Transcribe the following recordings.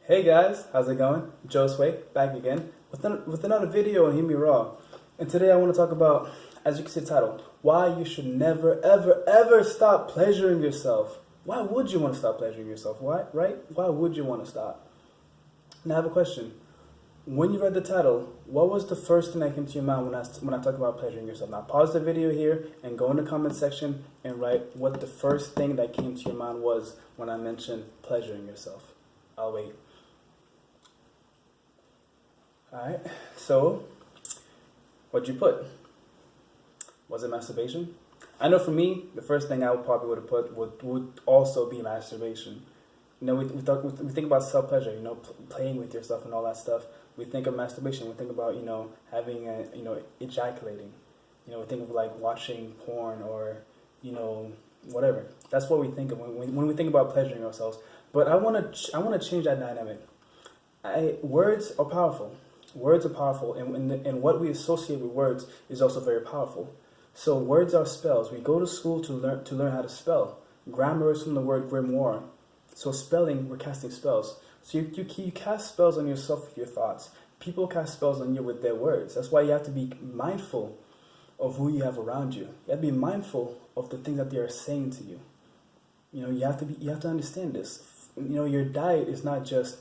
Hey guys, how's it going? Josue, back again with another video on HearmeRaw. And today I want to talk about, as you can see the title, why you should never, ever, ever stop pleasuring yourself. Why would you want to stop pleasuring yourself? Why, right? Why would you want to stop? Now I have a question. When you read the title, what was the first thing that came to your mind when I talk about pleasuring yourself? Now pause the video here and go in the comment section and write what the first thing that came to your mind was when I mentioned pleasuring yourself. I'll wait. Alright, so what'd you put? Was it masturbation? I know for me, the first thing I would have put would also be masturbation. You know, we think about self-pleasure, you know, playing with yourself and all that stuff. We think of masturbation. We think about, you know, having ejaculating. You know, we think of like watching porn or, you know, whatever. That's what we think of when we think about pleasuring ourselves. But I want to change that dynamic. Words are powerful. Words are powerful, and what we associate with words is also very powerful. So words are spells. We go to school to learn how to spell. Grammar is from the word grimoire. So spelling, we're casting spells. So you cast spells on yourself with your thoughts. People cast spells on you with their words. That's why you have to be mindful of who you have around you. You have to be mindful of the things that they are saying to you. You know, you have to understand this. You know, your diet is not just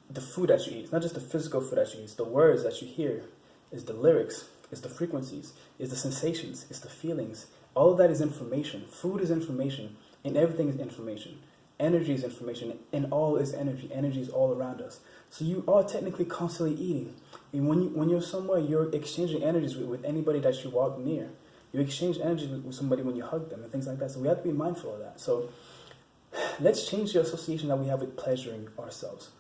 the food that you eat. It's not just the physical food that you eat. It's the words that you hear. It's the lyrics. It's the frequencies. It's the sensations. It's the feelings. All of that is information. Food is information, and everything is information. Energy is information, and all is energy. Energy is all around us. So you are technically constantly eating. And when you're somewhere, you're exchanging energies with anybody that you walk near. You exchange energy with somebody when you hug them and things like that. So we have to be mindful of that. So let's change the association that we have with pleasuring ourselves.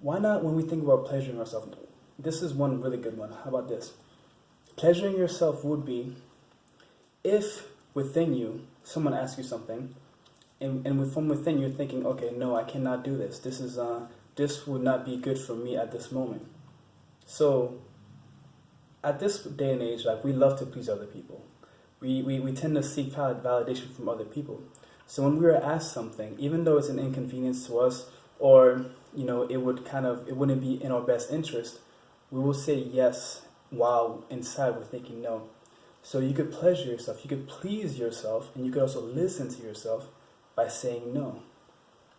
Why not, when we think about pleasuring ourselves, this is one really good one. How about this? Pleasuring yourself would be if within you, someone asks you something, and from within you're thinking, okay, no, I cannot do this. This would not be good for me at this moment. So at this day and age, like, we love to please other people. We tend to seek validation from other people. So when we are asked something, even though it's an inconvenience to us, or, you know, it wouldn't be in our best interest, we will say yes while inside we're thinking no. So you could pleasure yourself, you could please yourself, and you could also listen to yourself by saying no,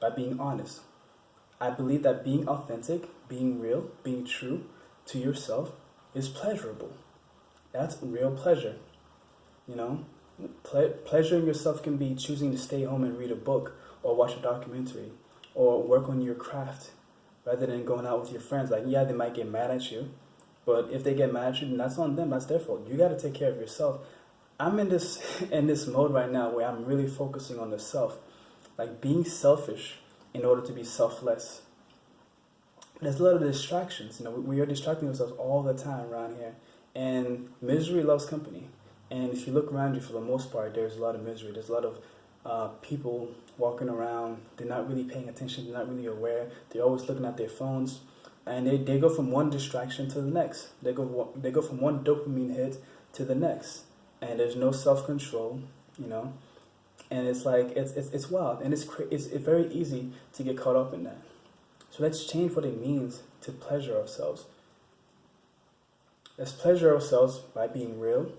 by being honest. I believe that being authentic, being real, being true to yourself is pleasurable. That's real pleasure. You know, pleasuring yourself can be choosing to stay home and read a book or watch a documentary or work on your craft rather than going out with your friends. Like, yeah, they might get mad at you, but if they get mad at you, then that's on them. That's their fault. You got to take care of yourself. I'm in this mode right now where I'm really focusing on the self, like being selfish in order to be selfless. There's a lot of distractions. You know, we are distracting ourselves all the time around here, and misery loves company. And if you look around you, for the most part, there's a lot of misery. There's a lot of people walking around. They're not really paying attention. They're not really aware. They're always looking at their phones, and they go from one distraction to the next. They go from one dopamine hit to the next, and there's no self-control, you know. And it's like it's wild, and it's very easy to get caught up in that. So let's change what it means to pleasure ourselves. Let's pleasure ourselves by being real,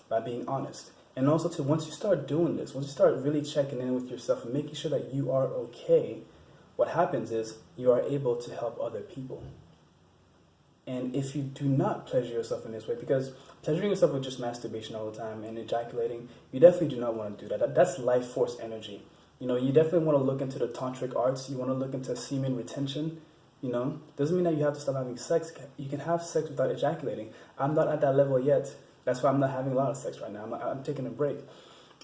by being honest. And also, once you start doing this, once you start really checking in with yourself and making sure that you are okay, what happens is you are able to help other people. And if you do not pleasure yourself in this way, because pleasuring yourself with just masturbation all the time and ejaculating, you definitely do not want to do that. That's life force energy. You know, you definitely want to look into the tantric arts. You want to look into semen retention. You know, doesn't mean that you have to stop having sex. You can have sex without ejaculating. I'm not at that level yet. That's why I'm not having a lot of sex right now. I'm taking a break,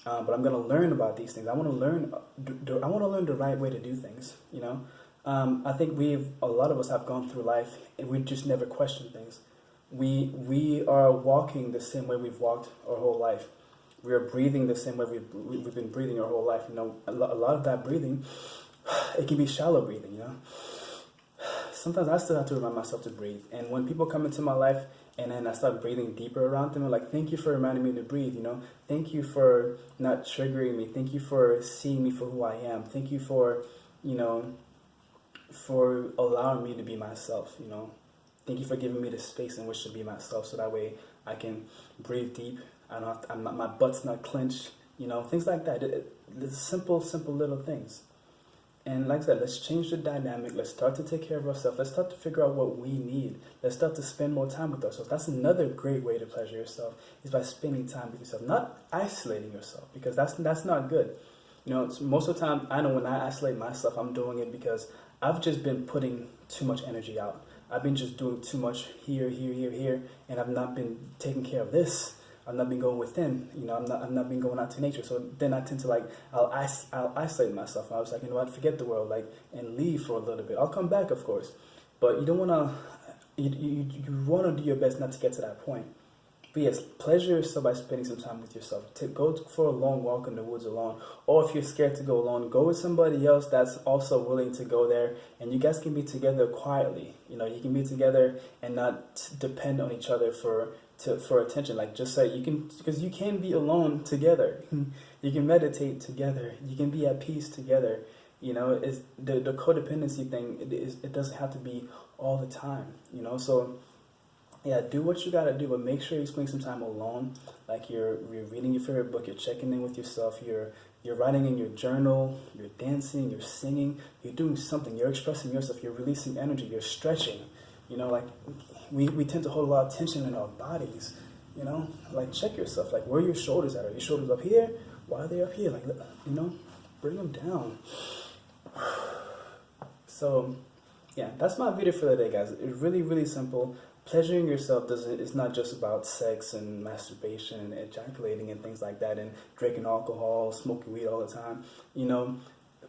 but I'm gonna learn about these things. I want to learn. I want to learn the right way to do things. You know, I think a lot of us have gone through life and we just never question things. We are walking the same way we've walked our whole life. We are breathing the same way we've been breathing our whole life. You know, a lot of that breathing, it can be shallow breathing. You know, sometimes I still have to remind myself to breathe. And when people come into my life, and then I start breathing deeper around them, I'm like, thank you for reminding me to breathe, you know? Thank you for not triggering me. Thank you for seeing me for who I am. Thank you for, you know, for allowing me to be myself, you know. Thank you for giving me the space in which to be myself, so that way I can breathe deep. My butt's not clenched, you know, things like that. The simple little things. And like I said, let's change the dynamic. Let's start to take care of ourselves. Let's start to figure out what we need. Let's start to spend more time with ourselves. That's another great way to pleasure yourself, is by spending time with yourself, not isolating yourself, because that's not good. You know, most of the time, I know when I isolate myself, I'm doing it because I've just been putting too much energy out. I've been just doing too much here, and I've not been taking care of this. I've not been going within, you know, I've not been going out to nature. So then I tend to I'll isolate myself. I was like, you know what, forget the world, and leave for a little bit. I'll come back, of course, but you don't want to, you want to do your best not to get to that point. But yes, pleasure yourself by spending some time with yourself. Go for a long walk in the woods alone. Or if you're scared to go alone, go with somebody else that's also willing to go there. And you guys can be together quietly. You know, you can be together and not depend on each other for attention. Like, just say you can, because you can be alone together. You can meditate together. You can be at peace together. You know, it's the codependency thing. It doesn't have to be all the time. You know, so yeah, do what you gotta do, but make sure you spend some time alone. Like you're reading your favorite book, you're checking in with yourself, you're writing in your journal, you're dancing, you're singing, you're doing something, you're expressing yourself, you're releasing energy, you're stretching. You know, like we tend to hold a lot of tension in our bodies. You know, like check yourself, like where are your shoulders at? Are your shoulders up here? Why are they up here? Like, you know, bring them down. So yeah, that's my video for the day, guys. It's really simple. Pleasuring yourself it's not just about sex and masturbation and ejaculating and things like that and drinking alcohol, smoking weed all the time. You know,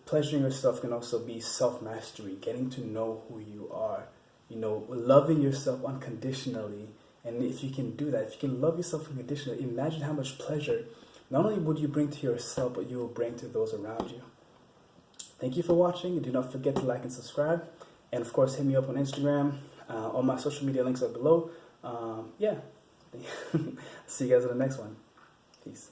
pleasuring yourself can also be self-mastery, getting to know who you are, you know, loving yourself unconditionally. And if you can do that, if you can love yourself unconditionally, imagine how much pleasure not only would you bring to yourself, but you will bring to those around you. Thank you for watching. Do not forget to like and subscribe. And of course, hit me up on Instagram. All my social media links are below. Yeah. See you guys in the next one. Peace.